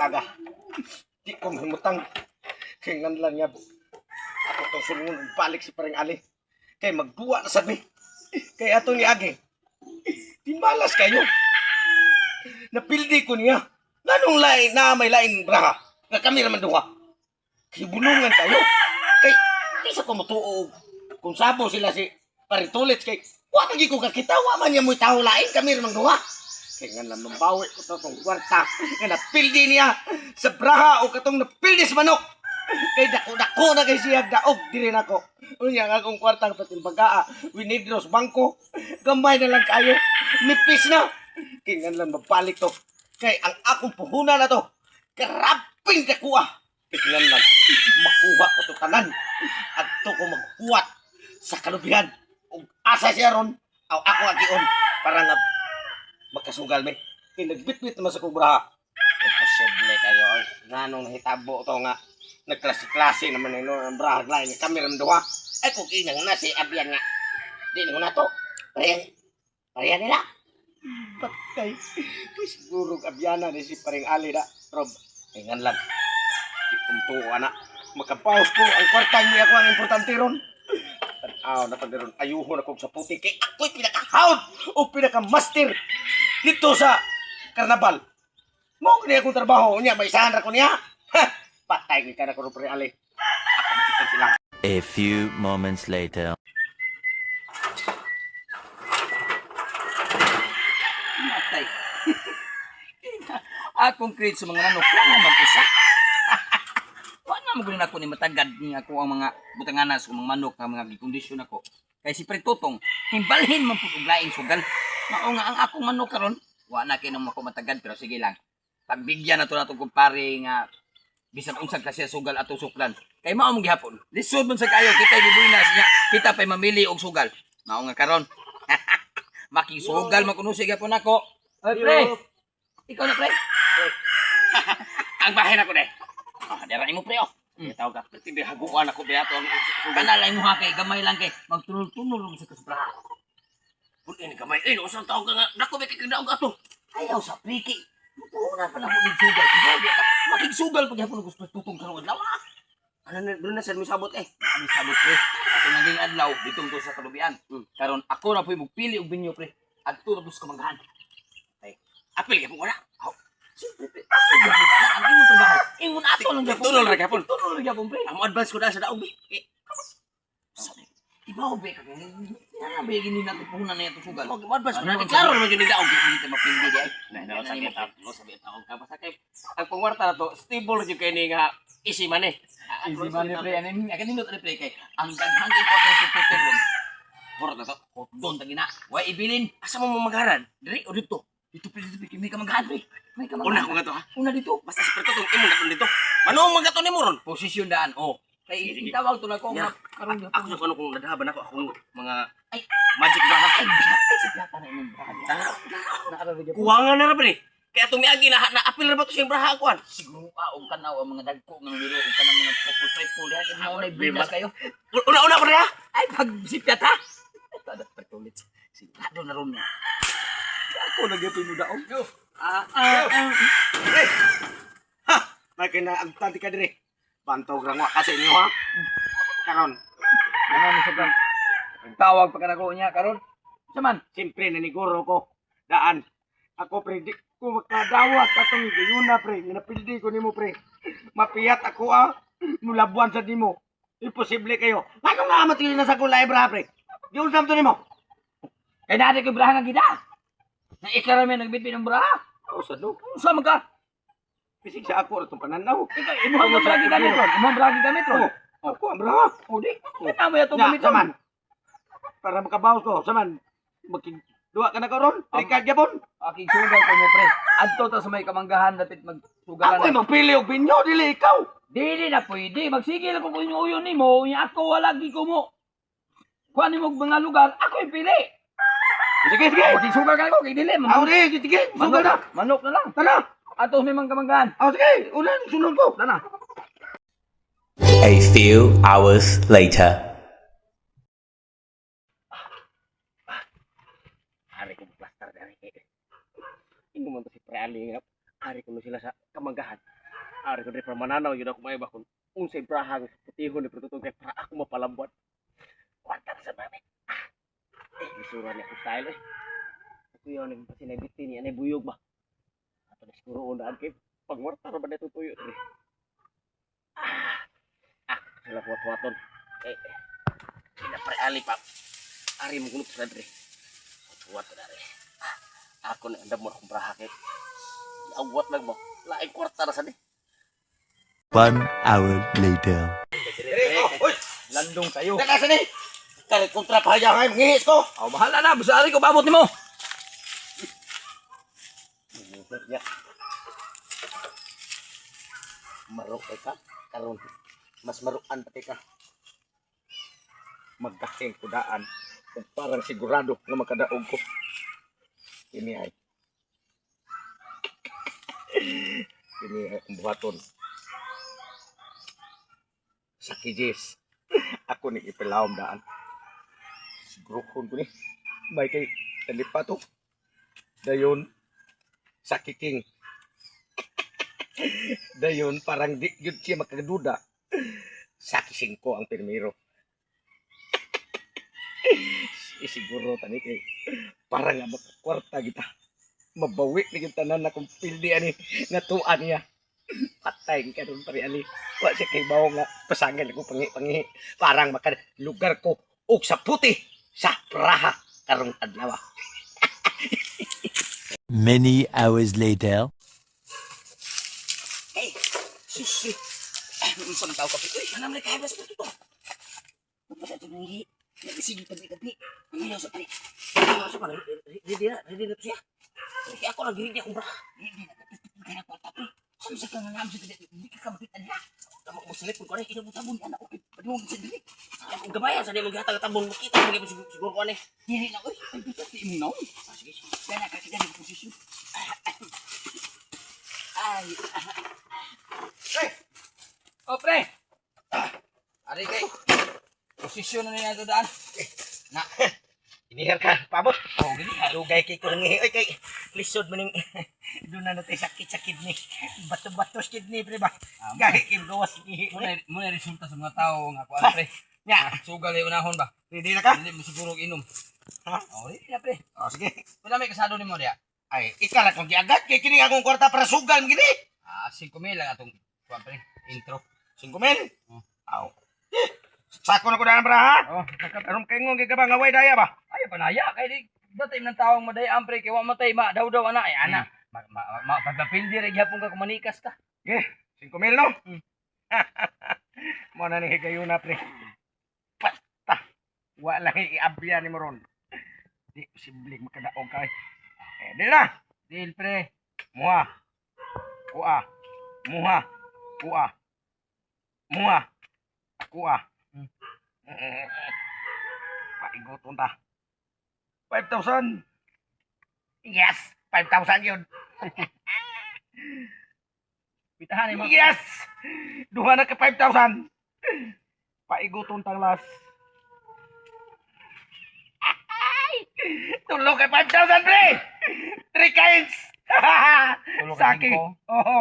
taga. Di ko mahimutang. Kaya nga lang niya. Ako itong sulungan balik si paring Ali. Kaya magbuwa na sa mi. Kaya ato ni Agi. Di malas kayo. Napildi ko niya. Ganong lain na may lain braha. Nga kami naman duha. Kibulungan kayo. Kay, di sa kumutuog. Kung sabo sila si Paritulit kay, wala lagi ko kakita, wala man niya mo'y tao lain, kami naman duha. Kaya nga lang mabawi ko ito itong kwarta. Nga napildi niya sa braha o katong napildi sa manok. Kay dako-dako na kay siya daog, di rin ako. Unya nga akong kwarta pating bagaa, winidros bangko, gamay na lang kayo, nipis na. Kaya nga lang mabalik to. Kay ang akong puhunan na to, karaping kakuha. Kaya nga lang, makuha ko to tanan. At to ko maghuwat sa kalubihan. Kung asa siya ron, ako agion para nga magkasugal me. Kaya nagbitbit naman sa kubraha. Imposible kayo. Nga nung nahitabo to nga, nagklase-klase naman ang brahag lain. Kami rin duha. Ay kung inang na si Abian nga. Di mo na to. Pariyan nila. Patay. Siguro Abiana ni si paring Ali na. Rob, ingan lang. Di kumtuwa na. Makapaus ko ang kwarta niya ako ang importante ron. Tanaw na pagdaron, ayuhon ako sa puti kay ako'y pinaka-hound o pinaka-master dito sa karnabal. Mo kini akong trabaho niya, may isahan ko niya. Patay ni ka na ko pre Ali. Ako makita sila. A few moments later. Matay. Akong create sa mga nanok na mag-isa. Wala mo gunin ako ni matagad ni ako ang mga butanganas o mga manok nga mga gikondisyon ako. Kaya si Pretutong, himbalhin man po laing sugal. Mao nga ang akong manok karon, wala na kayo nang ako matagad pero sige lang. Pagbigyan na to na itong kumpare nga bisan unsag kasi sugal ato suklan. Kay mao mong gihapon. Lisod man sa kayo kita gibuinas niya. Kita pay mamili og sugal. Mao nga karon. Makisugal man kuno sige po nako. Oy pre. Ikaw na pre. Ang bahay na ko de. Dera imo pre oh. Tawag ka. Hindi haguan ako beato ang Kanalay mo ha kay gamay lang kay magtunol-tunol mo sa kasbraha. Pun ini gamay. Usang tawag ka nga. Dako ba kay kagdaog ato? Ayaw sa priki. Una pa lang mo ng sugal. Makigsugal pag yapon gusto tutong karon adlaw. Ano na doon na sa mi sabot eh. Ani sabot pre. Ato naging adlaw ditong to sa kalubian. Karon ako na po'y magpili og binyo pre. Adto na bus kamanggahan. Ay, apil kay wala. Siyempre pre. Ang imong trabaho. Ingon ato lang gyapon. Tunol ra gyapon. Tunol ra gyapon pre. Amo advance ko na sa daog. Sabi, ibaw be ka kay. Nga be gini nato puhunan na itong sugal. Mo advance ko na. Ano, Klaro naman yung daog. Hindi tayo mapindi di ay. Sabi taog ka basta kay ang pangwarta na to stable jud kay ni nga easy man eh. Easy man ni pre. Akin nindot ni pre kay. Ang daghang importante sa puter ron. Puro na to. Doon tagina. Way ibilin. Asa mo mamagaran? Diri o dito? Dito pre may kamanggahan pre. May kamanggahan. Una ko nga to ha. Una dito. Basta sa preto tong imo gaton dito. Manong magaton ni mo ron? Posisyon daan. Oh. Kay itawag to na ko nga karon yo. Ako ano kung nadahaban ako akong mga Ay, magic braha. ay si plata na imong braha. Nakarabig ko. Kuwangan na ra ba ni? Kaya itong miagi na apil na ba ito siyang braha akuan? Siguro og kanaw ang mga dagko nga niro og kanang mga couple diha kay mo nay bilas kayo. Una ko rin ha? Ay pag sipyat ha. Tada patulit. Siguro na ron. Ako nagyapon mo daog. Ha! May kinaagtanti ka diri. Bantog rangwa kasi inyo ha? Karon, Ano mo sa tawag pa kanako niya karon. Saman, siyempre naniguro ko. Daan. Ako pre, di ko makadawat katong gayuna pre. Napildi ko nimo pre. Mapiyat ako Nulabuan sa nimo. Imposible kayo. Ano nga matigil na sa kulay bra pre? Di unsam to nimo. kay dati ko braha nga gida. Na ikarami nagbitbit ng braha. O sa do. Unsa man ka? Bisig sa ako itong pananaw. Ikaw imo ang bragi gamit ron. Imo ang bragi gamit ron. Ako ang bra. O di. Kita mo yato Nya, gamit ron. saman. Para makabawas ko, saman. Duwa ka na ka ron? Trikad yapon? Aking sugal ko mo pre. Adto ta sa may kamanggahan dapit magsugalan. Ako'y magpili og binyo, dili ikaw. Dili na pwede. Magsigil ako kung uyon nimo. Nya ako wala gi ko mo. Kuha nimo og mga lugar. Ako pili. Sige, sige. O di sugal ka ko kay dili. Ako rin, sige. Sugal na. Manok na lang. Tara. Ato may mga kamanggahan. Ako sige. Ulan, sunod ko. Tana. A few hours later. Hari ko plaster dari. Ingo man to si Preali nga. Hari ko sila sa kamanggahan. Ari ko di permananaw yun ako may bakon. Unsay brahang putihon ni Pretutong kay para ako mapalambot. Kwarta sa mami. Isura niya ko style eh. Ako yun, pasinabiti niya, anay buyog ba? Ato na siguro unaan kay pagwarta ra ba na tutuyo eh. Sila kuwat-kuwaton. Sila pre-ali pa. Ari mo gulot sa dre. Kuwat na dre. Ako na andam mo akong braha kay. Awat lang mo. Laing kwarta na sa ni. 1 hour later. Oy! Landong kayo. Daka sa ni! Kaya kontra pa haya kay mangihis ko. Oh, bahala na. Basta ari ko babot nimo. Ya. Marok ka karon. Mas maruan pati ka. Magkasing kudaan. Kung parang sigurado nga makadaog ko. Ini ay. Ini ay ang buhaton. Sa kijis. Ako ni ipilawam daan. Sigurohon ko ni. May kay talipa to. Dayon. Sa kiking. Dayon parang di yun siya makaduda. Sa kising ko ang pirmiro. Isiguro tani kay parang nga makakwarta kita. Mabawi ni kita tanan na kung pildi ani nga tuan niya. Patay ka rin pari ali. Wa siya kay bawo nga pasangan ko pangi-pangi. Parang maka lugar ko og sa puti sa Praha karong adlaw. Many hours later. Hey, sisi. Unsa man tao ka pito? Kanam na kay bas pito to. Pagpasa to ngi. Nagisig tabi-tabi. Ayaw sa pare. Ayaw sa pare. Ready na siya. Kaya ako lang ready ako bra. Ready na kaya ko tapi. Samsa ka nga amsa kada di ka mapitan na. Tama ko silip ko rin inabot-abon ana okay. Padung sa dili. Ang gabayan sa di maghatag-tabon makita mo siguro ko ani. Dili na oy. Ay pati mo naon. Sige. Kana ka kita di posisyon. Ay. Hey! Oh, pre! Ari kay. Posisyon na niya ito daan. Na. Inihar ka, pabot. Oh, gini. Lugay kay ko nangihi. Oy, kay lisod maning doon na natin sakit-sakit ni. Bato-batos kidney, pre ba? Gahi kay gawas ni. Muna resulta sa mga tao nga kuan pre. Nya, Sugal ay unahon ba? ready na ka? Dili mo siguro inom. Ha? Oh, ready na pre. Oh, sige. Pila may kasado nimo diya? Ay, ikala kong giagat kay kini akong kwarta para sugal gini. 5,000 lang atong kuan pre. Intro. 5,000. Oh. Aw. Sako na ko daan para ha. Oh, sakap. Aron kay ngong gigabang away daya ba? Ay panaya kay di datay ng taong madayaan pre kay wa matay ma daw ana ay ana. Pagpapildi ra gyapon ka kumanikas ka. Okay, 5,000 no? Hmm. Mo na ni higayon na pre. Pata. Wala iabya ni mo ron. Di posible makadaog kay. Di na. Deal pre. Muha. Kuha. Muha. Kuha. Muha. Kuha. Paigoton ta. 5,000. Yes, 5,000 yun. Pitahan ni mo. Yes! Duha na ka 5,000. Paiguton tang las. Tulo kay 5,000 pre! 3 kinds! Tulo ka Saki. 5. Oo.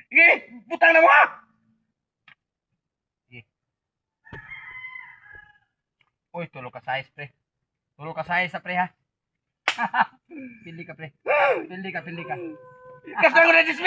Sige, butang na mo ha! Uy, tulo ka size pre. Tulo ka size sa pre ha. Pili ka pre. Pili ka. Kasta ko na 10,000!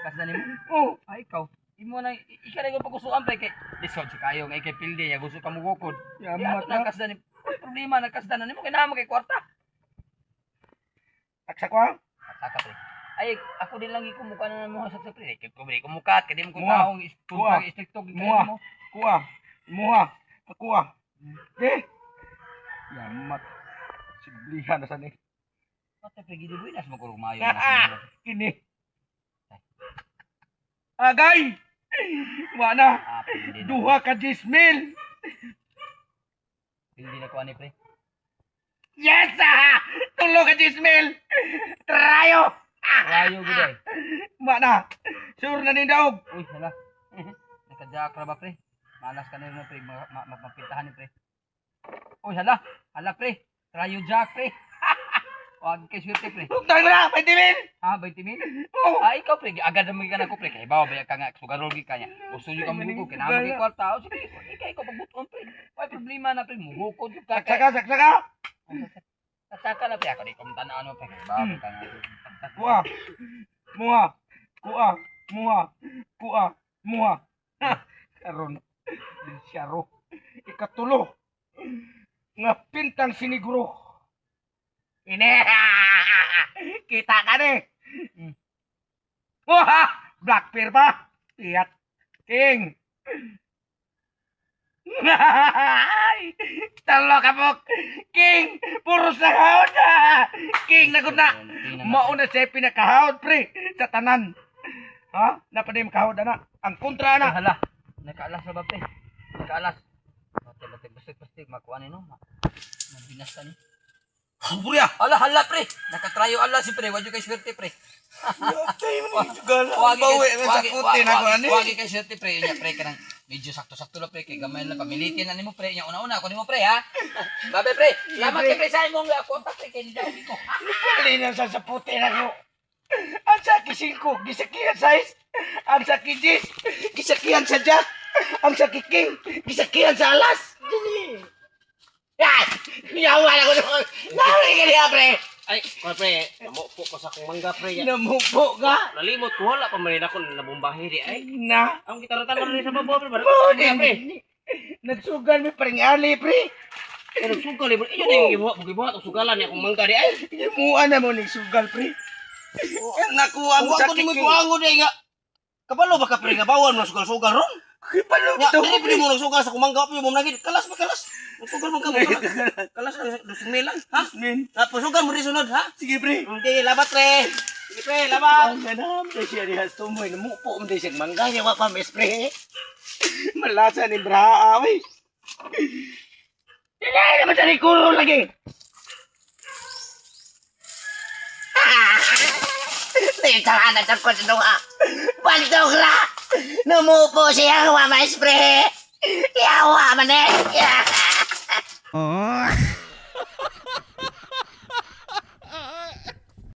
Kasda nimo. Oo. Ay ikaw. Imo na ika na ko pagustuhan pre kay lisod si kayo nga kay pildi ya gusto ka mo gukod. Yamat na na. kasda ni problema na kasda na nimo kay namo kay kwarta. Taksa ko ha? Saka pre. Ay ako din lang ikumuka na mo sa pre kay ko kumukat kay di mo ko Muha. taong Muha. istrikto Muha. mo. Kuha. Muha. Kuha. Okay? Yamat. Siblihan na sa ni. Pati pre gidi buinas mo ko rumayo Ah, na. Kini. Agay! Mana? Pildi na. Duha ka 10,000! Pildi na ko ani pre. Yes! Tulo ka 10,000! Trayo! Rayo gid ay. Mana? Sure na ni daog. Uy, hala. Nakadyak ra ba pre? Malas ka na rin pre, mapintahan ni pre. Uy, hala. Hala pre. Rayo jack pre. Wag kay swerte pre. Utang na, 20 mil. Ha, 20 mil? Oh. Ikaw pre, agad na mga ko pre. Kaya bawa ba ka nga sugarol gi kanya. Gusto niyo ka mugo kay namo gi kwarta. O sige, ikaw pabuton pre. May problema na pre, mugukod yung kaka. Saksaka. Tataka na pre ako di ko tanaan mo pre. Bawa ka nga. Kuha. Muha. Muha. Karon. Siyaro. Ikatulo. Nga pintang siniguro. Ini. Kita ka ni. Wah! Black Bear pa. Iyat. King. Talo ka po. King. Puros na hawad na. King nagod na. Mauna siya pinakahawad pre. Sa tanan. Ha? Napaday makahawad na. Ang kontra na. Hala. Nakaalas na ba pre? Nakaalas. Basta makuha ni no. Mabinasa ni. Burya. Hala pre. Nakatrayo ala si pre. Wadyo kay swerte pre. Yatay mo ni Jugal. Wagi Bawi na sa puti na ko ani. Wagi kay swerte pre. Unya pre kanang medyo sakto-sakto la pre kay gamay lang pamilitin na nimo pre. Nya una-una ako nimo pre ha. Babe pre. Salamat kay pre sa imong kontak pre kay daw ko. Pali na sa puti na ko. Ang sa kisingko, gisakihan size. Ang sa kijis, gisakihan sa jack. Ang sa kiking, gisakihan sa alas. Yan! Yawa na ko naman. Nawi ka niya, pre. Ay, pre, namupo ko sa akong mangga, pre. Namupo ka. Nalimot ko, wala pa man rin ako nabumbahi di. Ay, Na. ang gitaratan lang rin sa babo, pre. Balik Oh, ko sa pre. nagsugal mi paring ali, pre. Pero sugal, pre. Iyo na yung gibuhat o sugalan niya akong mangga di. Ay, Imuan na mo ni sugal, pre. Nakuha mo huwag sa ko ni mo kiking. ipuango di nga. Kabalo ba ka, pre, nga bawal mo sugal-sugal ron? Kipalo Nga, to. dili pre mo nagsugal sa akong mangga, pre mo nagid. Kalas pa, kalas. Sugal mo ka mo. Kalas na, dusmi lang, ha? Min. Sugal mo rin sunod, ha? Sige, pre. Okay, labat, pre. Sige, pre, labat. Ang ganam, pre siya di has tumoy. Namupo mo di siya mangga. Yawa pa, mes, pre. Malasa ni Braha, awi. Hindi naman sa likuro lagi. Tintahanan sa kwento nga. Bantog ra! Numupo siya wa mais pre! Yawa man eh!